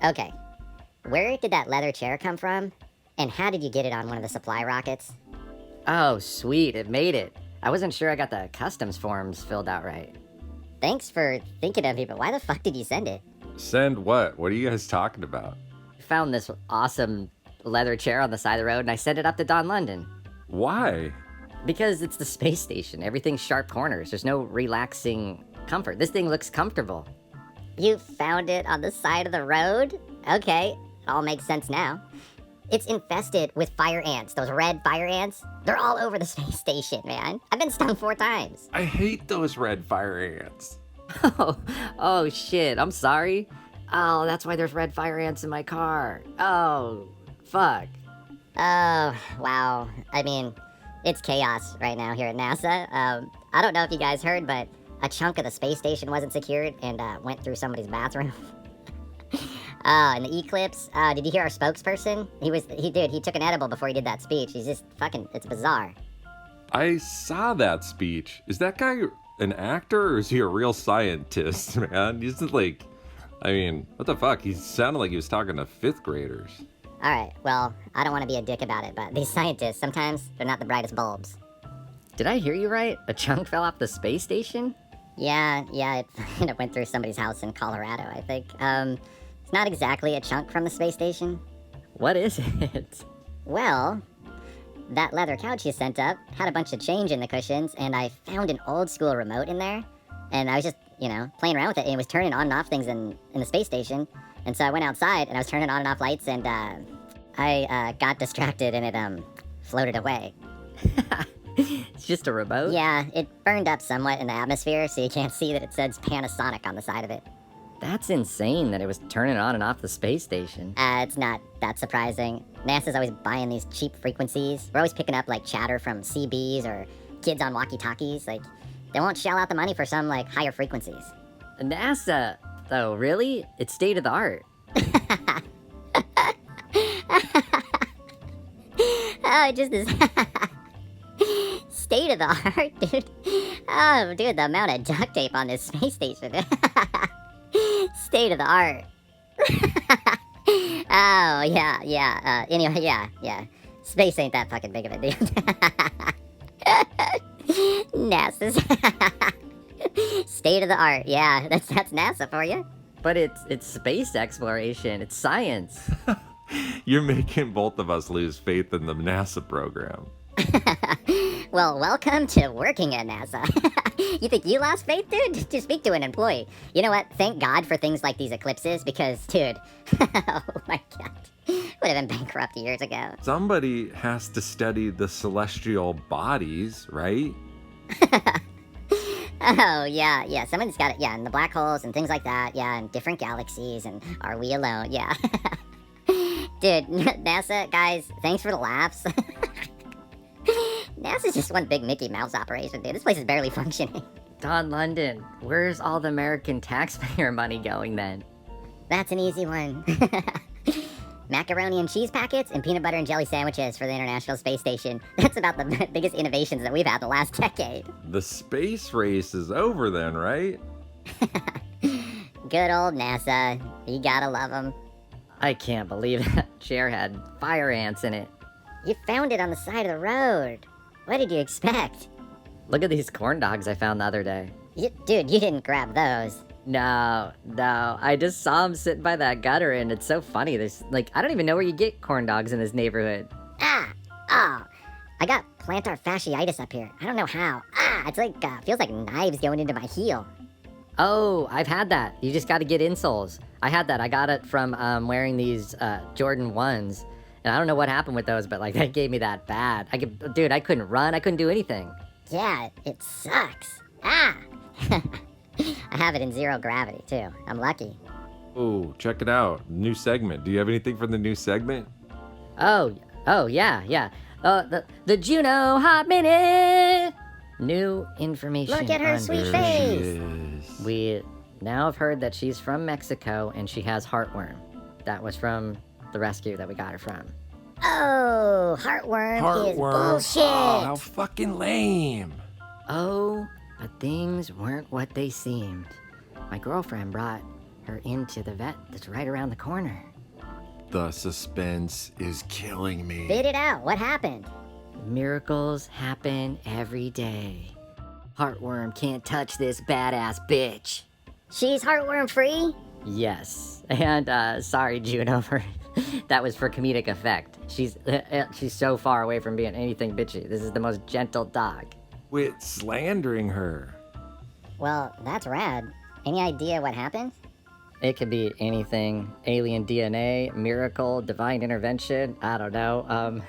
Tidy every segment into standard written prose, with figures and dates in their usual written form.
Okay, where did that leather chair come from? And how did you get it on one of the supply rockets? Oh, sweet, it made it. I wasn't sure I got the customs forms filled out right. Thanks for thinking of me, but why the fuck did you send it? Send what? What are you guys talking about? I found this awesome leather chair on the side of the road and I sent it up to Don Loundon. Why? Because it's the space station. Everything's sharp corners. There's no relaxing comfort. This thing looks comfortable. You found it on the side of the road? Okay, it all makes sense now. It's infested with fire ants, those red fire ants. They're all over the space station, man. I've been stung 4 times. I hate those red fire ants. Oh shit, I'm sorry. Oh, that's why there's red fire ants in my car. Oh, fuck. Oh, wow. I mean, it's chaos right now here at NASA. I don't know if you guys heard, but a chunk of the space station wasn't secured and went through somebody's bathroom. And the eclipse, did you hear our spokesperson? He took an edible before he did that speech. He's just fucking, it's bizarre. I saw that speech. Is that guy an actor or is he a real scientist, man? He's just like, I mean, what the fuck? He sounded like he was talking to 5th graders. Alright, well, I don't want to be a dick about it, but these scientists, sometimes they're not the brightest bulbs. Did I hear you right? A chunk fell off the space station? Yeah, it went through somebody's house in Colorado, I think. It's not exactly a chunk from the space station. What is it? Well, that leather couch you sent up had a bunch of change in the cushions, and I found an old school remote in there, and I was just, playing around with it, and it was turning on and off things in the space station, and so I went outside, and I was turning on and off lights, and I got distracted, and it floated away. It's just a remote? Yeah, it burned up somewhat in the atmosphere, so you can't see that it says Panasonic on the side of it. That's insane that it was turning on and off the space station. It's not that surprising. NASA's always buying these cheap frequencies. We're always picking up, chatter from CBs or kids on walkie-talkies. They won't shell out the money for some, higher frequencies. NASA, though, really? It's state of the art. Oh, just this... State of the art, dude. Oh, dude, the amount of duct tape on this space station. State of the art. Oh, yeah. Anyway, yeah. Space ain't that fucking big of a deal. NASA's state of the art. Yeah, that's NASA for you. But it's space exploration. It's science. You're making both of us lose faith in the NASA program. Well, welcome to working at NASA. You think you lost faith, dude? Just speak to an employee. You know what? Thank God for things like these eclipses, because, dude, oh my God, would have been bankrupt years ago. Somebody has to study the celestial bodies, right? Oh, yeah, someone's got it, yeah, and the black holes and things like that, yeah, and different galaxies, and are we alone, yeah. Dude, NASA, guys, thanks for the laughs. NASA's just one big Mickey Mouse operation, dude. This place is barely functioning. Don Loundon, where's all the American taxpayer money going then? That's an easy one. Macaroni and cheese packets and peanut butter and jelly sandwiches for the International Space Station. That's about the biggest innovations that we've had the last decade. The space race is over then, right? Good old NASA. You gotta love them. I can't believe that chair had fire ants in it. You found it on the side of the road. What did you expect? Look at these corn dogs I found the other day. Dude, you didn't grab those. No. I just saw them sitting by that gutter, and it's so funny. There's, I don't even know where you get corn dogs in this neighborhood. I got plantar fasciitis up here. I don't know how. It's feels like knives going into my heel. Oh, I've had that. You just got to get insoles. I had that. I got it from wearing these Jordan 1s. And I don't know what happened with those, but that gave me that bad. I couldn't run. I couldn't do anything. Yeah, it sucks. I have it in 0 gravity, too. I'm lucky. Oh, check it out. New segment. Do you have anything for the new segment? Oh, yeah. The Juno Hot Minute! New information. Look at her sweet face! We now have heard that she's from Mexico and she has heartworm. That was from the rescue that we got her from. Oh, heartworm is bullshit. Oh, how fucking lame. Oh, but things weren't what they seemed. My girlfriend brought her into the vet that's right around the corner. The suspense is killing me. Spit it out. What happened? Miracles happen every day. Heartworm can't touch this badass bitch. She's heartworm free? Yes, and sorry, Juno, for that was for comedic effect. She's so far away from being anything bitchy. This is the most gentle dog. Quit slandering her. Well, that's rad. Any idea what happened? It could be anything. Alien DNA, miracle, divine intervention. I don't know.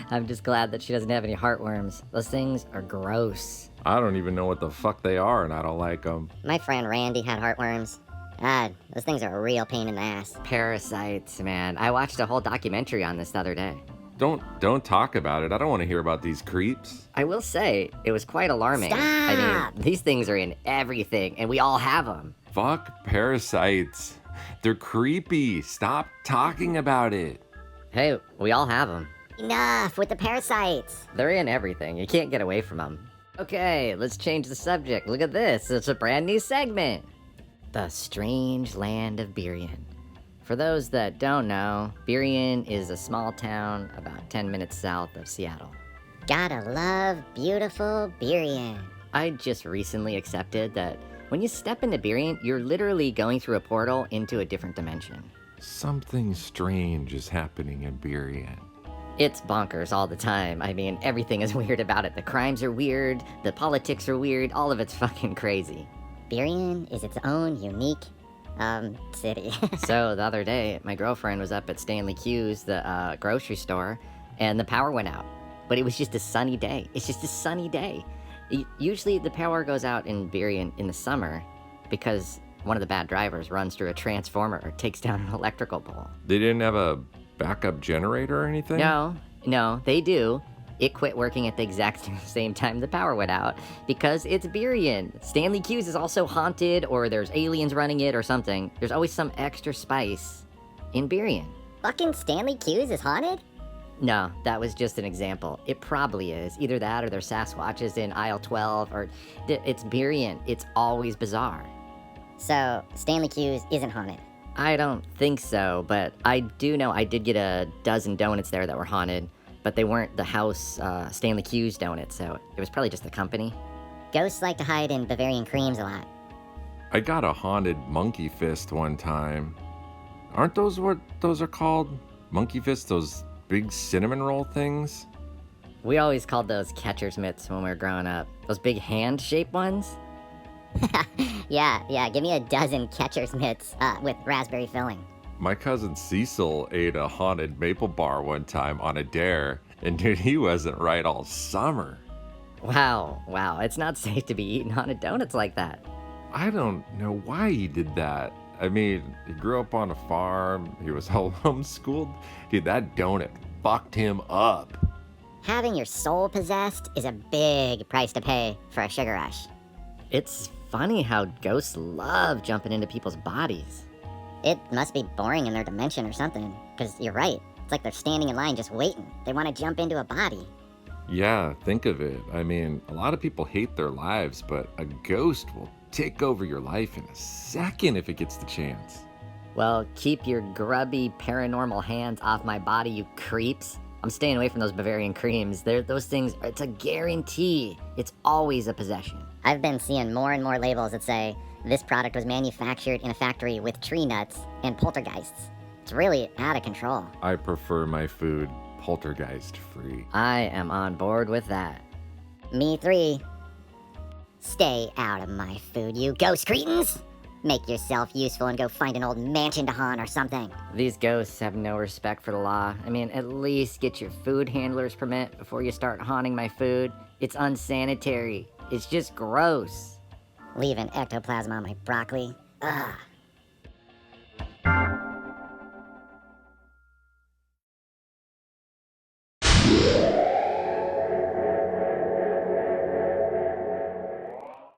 I'm just glad that she doesn't have any heartworms. Those things are gross. I don't even know what the fuck they are, and I don't like them. My friend Randy had heartworms. God, those things are a real pain in the ass. Parasites, man. I watched a whole documentary on this the other day. Don't talk about it. I don't want to hear about these creeps. I will say, it was quite alarming. Stop! I mean, these things are in everything, and we all have them. Fuck parasites. They're creepy. Stop talking about it. Hey, we all have them. Enough with the parasites. They're in everything. You can't get away from them. Okay, let's change the subject. Look at this. It's a brand new segment. The Strange Land of Burien. For those that don't know, Burien is a small town about 10 minutes south of Seattle. Gotta love beautiful Burien. I just recently accepted that when you step into Burien, you're literally going through a portal into a different dimension. Something strange is happening in Burien. It's bonkers all the time. I mean, everything is weird about it. The crimes are weird, the politics are weird, all of it's fucking crazy. Burien is its own unique, city. So the other day, my girlfriend was up at Stanley Q's, the grocery store, and the power went out. But it was just a sunny day. It's just a sunny day. Usually the power goes out in Burien in the summer because one of the bad drivers runs through a transformer or takes down an electrical pole. They didn't have a backup generator or anything? No, they do. It quit working at the exact same time the power went out because it's Burien. Stanley Q's is also haunted, or there's aliens running it or something. There's always some extra spice in Burien. Fucking Stanley Q's is haunted? No, that was just an example. It probably is. Either that or there's Sasquatches in aisle 12, or it's Burien. It's always bizarre. So, Stanley Q's isn't haunted. I don't think so, but I do know I did get a dozen donuts there that were haunted, but they weren't the house Stanley Q's donuts, so it was probably just the company. Ghosts like to hide in Bavarian creams a lot. I got a haunted monkey fist one time. Aren't those what those are called? Monkey fists, those big cinnamon roll things? We always called those catcher's mitts when we were growing up. Those big hand-shaped ones? Yeah, give me a dozen catcher's mitts with raspberry filling. My cousin Cecil ate a haunted maple bar one time on a dare, and dude, he wasn't right all summer. Wow, it's not safe to be eating haunted donuts like that. I don't know why he did that. I mean, he grew up on a farm, he was homeschooled. Dude, that donut fucked him up. Having your soul possessed is a big price to pay for a sugar rush. It's funny how ghosts love jumping into people's bodies. It must be boring in their dimension or something, because you're right. It's like they're standing in line just waiting. They want to jump into a body. Yeah, think of it. I mean, a lot of people hate their lives, but a ghost will take over your life in a second if it gets the chance. Well, keep your grubby paranormal hands off my body, you creeps. I'm staying away from those Bavarian creams. Those things, it's a guarantee. It's always a possession. I've been seeing more and more labels that say, this product was manufactured in a factory with tree nuts and poltergeists. It's really out of control. I prefer my food poltergeist free. I am on board with that. Me 3. Stay out of my food, you ghost cretins! Make yourself useful and go find an old mansion to haunt or something. These ghosts have no respect for the law. I mean, at least get your food handler's permit before you start haunting my food. It's unsanitary. It's just gross. Leaving ectoplasm on my broccoli. Ugh.